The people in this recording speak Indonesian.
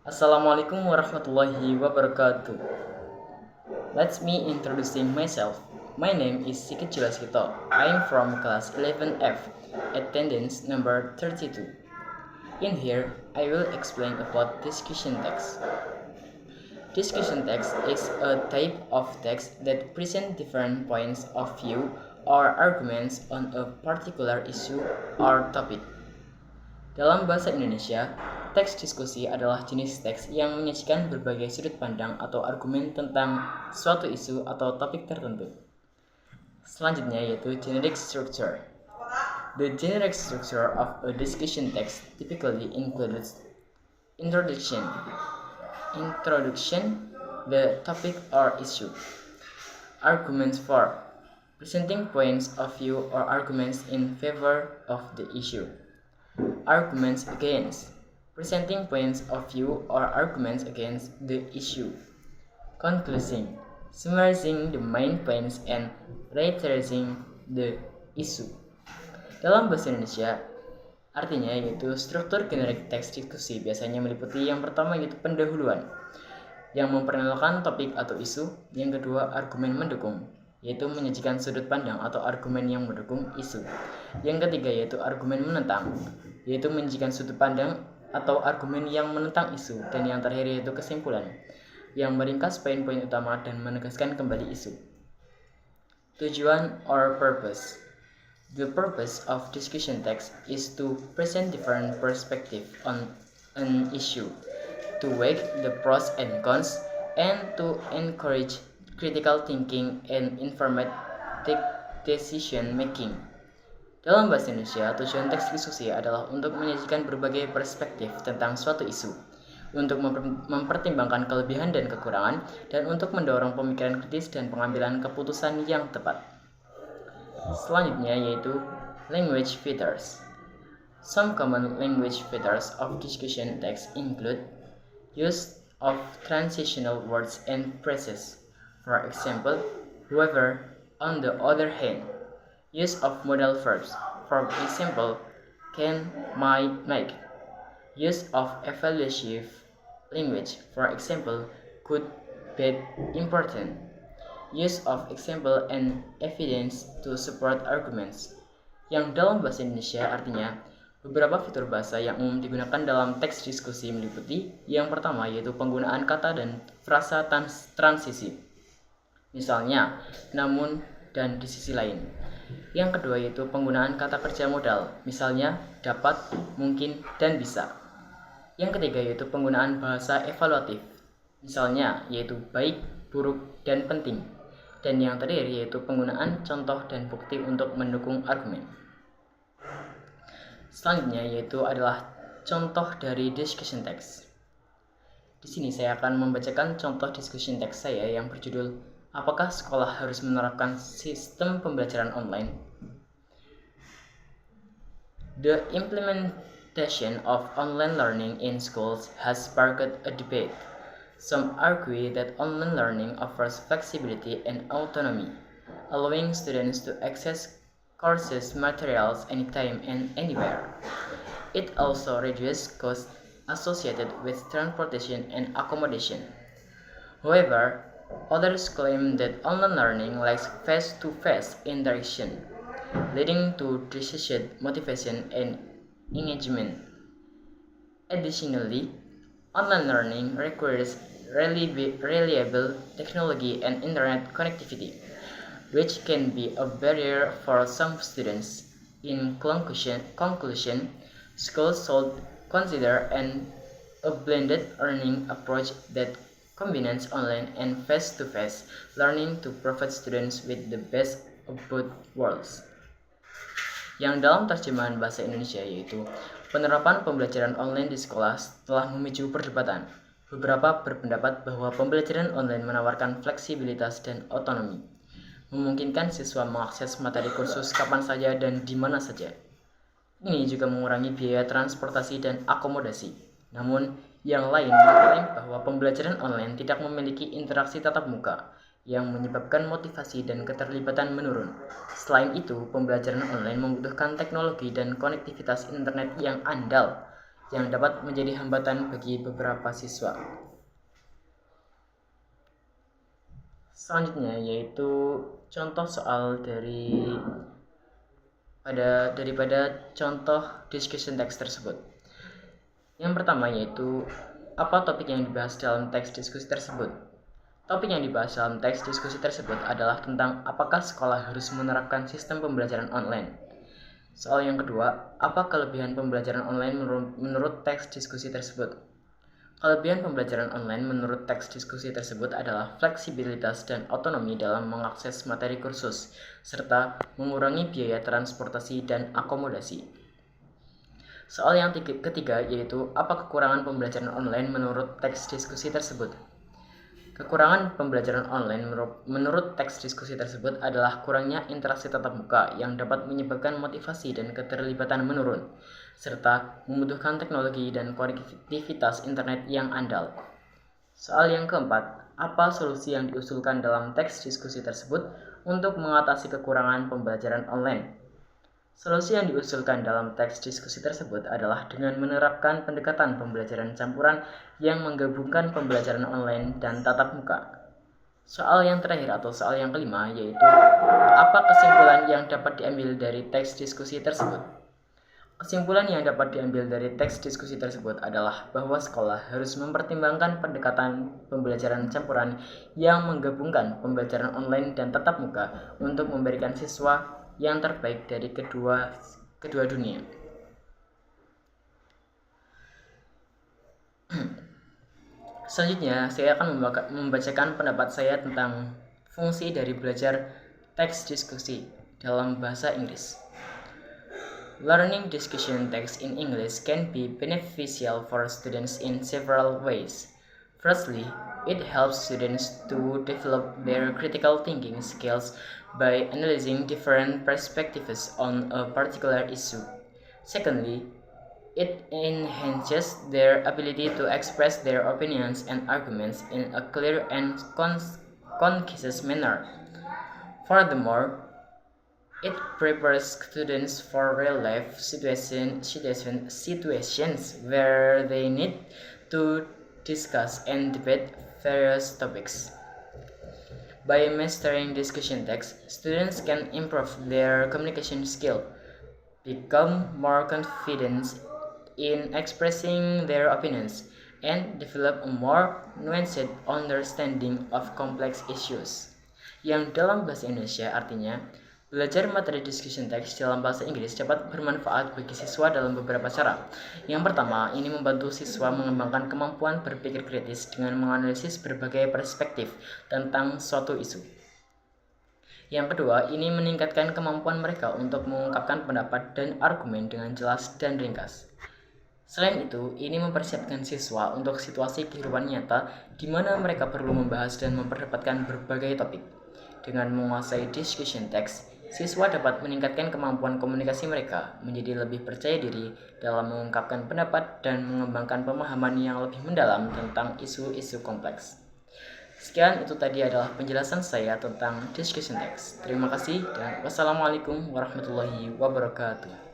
Assalamualaikum warahmatullahi wabarakatuh. Let me introducing myself. My name is Sigit Julaskito. I am from class 11F, attendance number 32. In here, I will explain about discussion text. Discussion text is a type of text that present different points of view or arguments on a particular issue or topic. Dalam bahasa Indonesia, teks diskusi adalah jenis teks yang menyajikan berbagai sudut pandang atau argumen tentang suatu isu atau topik tertentu. Selanjutnya yaitu generic structure. The generic structure of a discussion text typically includes introduction, the topic or issue, arguments for, presenting points of view or arguments in favor of the issue. Arguments against, presenting points of view or arguments against the issue. Concluding, summarizing the main points and reiterating the issue. Dalam bahasa Indonesia, artinya yaitu struktur generik teks diskusi biasanya meliputi yang pertama yaitu pendahuluan, yang memperkenalkan topik atau isu. Yang kedua, argumen mendukung, yaitu menyajikan sudut pandang atau argumen yang mendukung isu. Yang ketiga yaitu argumen menentang, yaitu menyajikan sudut pandang atau argumen yang menentang isu. Dan yang terakhir yaitu kesimpulan, yang meringkas poin-poin utama dan menegaskan kembali isu. Tujuan or purpose. The purpose of discussion text is to present different perspectives on an issue, to weigh the pros and cons, and to encourage critical thinking and informed decision making. Dalam bahasa Indonesia, tujuan teks diskusi adalah untuk menyajikan berbagai perspektif tentang suatu isu, untuk mempertimbangkan kelebihan dan kekurangan, dan untuk mendorong pemikiran kritis dan pengambilan keputusan yang tepat. Selanjutnya yaitu language features. Some common language features of discussion text include use of transitional words and phrases. For example, however, on the other hand. Use of modal verbs. For example, can, might, make. Use of evaluative language. For example, could, bad, important. Use of example and evidence to support arguments. Yang dalam bahasa Indonesia artinya beberapa fitur bahasa yang umum digunakan dalam teks diskusi meliputi yang pertama yaitu penggunaan kata dan frasa transisi. Misalnya, namun, dan di sisi lain. Yang kedua yaitu penggunaan kata kerja modal, misalnya dapat, mungkin, dan bisa. Yang ketiga yaitu penggunaan bahasa evaluatif, misalnya yaitu baik, buruk, dan penting. Dan yang terakhir yaitu penggunaan contoh dan bukti untuk mendukung argumen. Selanjutnya yaitu adalah contoh dari discussion text. Di sini saya akan membacakan contoh discussion text saya yang berjudul Apakah sekolah harus menerapkan sistem pembelajaran online? The implementation of online learning in schools has sparked a debate. Some argue that online learning offers flexibility and autonomy, allowing students to access courses materials anytime and anywhere. It also reduces costs associated with transportation and accommodation. However, others claim that online learning lacks face-to-face interaction, leading to decreased motivation and engagement. Additionally, online learning requires reliable technology and internet connectivity, which can be a barrier for some students. In conclusion, schools should consider a blended learning approach that combines online and face-to-face learning to provide students with the best of both worlds. Yang dalam terjemahan bahasa Indonesia yaitu penerapan pembelajaran online di sekolah telah memicu perdebatan. Beberapa berpendapat bahwa pembelajaran online menawarkan fleksibilitas dan otonomi, memungkinkan siswa mengakses materi kursus kapan saja dan di mana saja. Ini juga mengurangi biaya transportasi dan akomodasi. Namun, yang lain mengklaim bahwa pembelajaran online tidak memiliki interaksi tatap muka, yang menyebabkan motivasi dan keterlibatan menurun. Selain itu, pembelajaran online membutuhkan teknologi dan konektivitas internet yang andal, yang dapat menjadi hambatan bagi beberapa siswa. Selanjutnya yaitu contoh soal daripada contoh discussion text tersebut. Yang pertama yaitu apa topik yang dibahas dalam teks diskusi tersebut. Topik yang dibahas dalam teks diskusi tersebut adalah tentang apakah sekolah harus menerapkan sistem pembelajaran online. Soal yang kedua, apa kelebihan pembelajaran online menurut teks diskusi tersebut? Kelebihan pembelajaran online menurut teks diskusi tersebut adalah fleksibilitas dan otonomi dalam mengakses materi kursus, serta mengurangi biaya transportasi dan akomodasi. Soal yang ketiga yaitu apa kekurangan pembelajaran online menurut teks diskusi tersebut? Kekurangan pembelajaran online menurut teks diskusi tersebut adalah kurangnya interaksi tatap muka yang dapat menyebabkan motivasi dan keterlibatan menurun, serta membutuhkan teknologi dan konektivitas internet yang andal. Soal yang keempat, apa solusi yang diusulkan dalam teks diskusi tersebut untuk mengatasi kekurangan pembelajaran online? Solusi yang diusulkan dalam teks diskusi tersebut adalah dengan menerapkan pendekatan pembelajaran campuran yang menggabungkan pembelajaran online dan tatap muka. Soal yang terakhir atau soal yang kelima yaitu apa kesimpulan yang dapat diambil dari teks diskusi tersebut? Kesimpulan yang dapat diambil dari teks diskusi tersebut adalah bahwa sekolah harus mempertimbangkan pendekatan pembelajaran campuran yang menggabungkan pembelajaran online dan tatap muka untuk memberikan siswa yang terbaik dari kedua dunia. Selanjutnya, saya akan membacakan pendapat saya tentang fungsi dari belajar teks diskusi dalam bahasa Inggris. Learning discussion text in English can be beneficial for students in several ways. Firstly, it helps students to develop their critical thinking skills by analyzing different perspectives on a particular issue. Secondly, it enhances their ability to express their opinions and arguments in a clear and concise manner. Furthermore, it prepares students for real-life situations where they need to discuss and debate various topics. By mastering discussion text, students can improve their communication skill, become more confident in expressing their opinions, and develop a more nuanced understanding of complex issues. Yang dalam bahasa Indonesia artinya, belajar materi discussion text dalam bahasa Inggris dapat bermanfaat bagi siswa dalam beberapa cara. Yang pertama, ini membantu siswa mengembangkan kemampuan berpikir kritis dengan menganalisis berbagai perspektif tentang suatu isu. Yang kedua, ini meningkatkan kemampuan mereka untuk mengungkapkan pendapat dan argumen dengan jelas dan ringkas. Selain itu, ini mempersiapkan siswa untuk situasi kehidupan nyata di mana mereka perlu membahas dan memperdebatkan berbagai topik. Dengan menguasai discussion text, siswa dapat meningkatkan kemampuan komunikasi mereka, menjadi lebih percaya diri dalam mengungkapkan pendapat dan mengembangkan pemahaman yang lebih mendalam tentang isu-isu kompleks. Sekian itu tadi adalah penjelasan saya tentang discussion text. Terima kasih dan wassalamualaikum warahmatullahi wabarakatuh.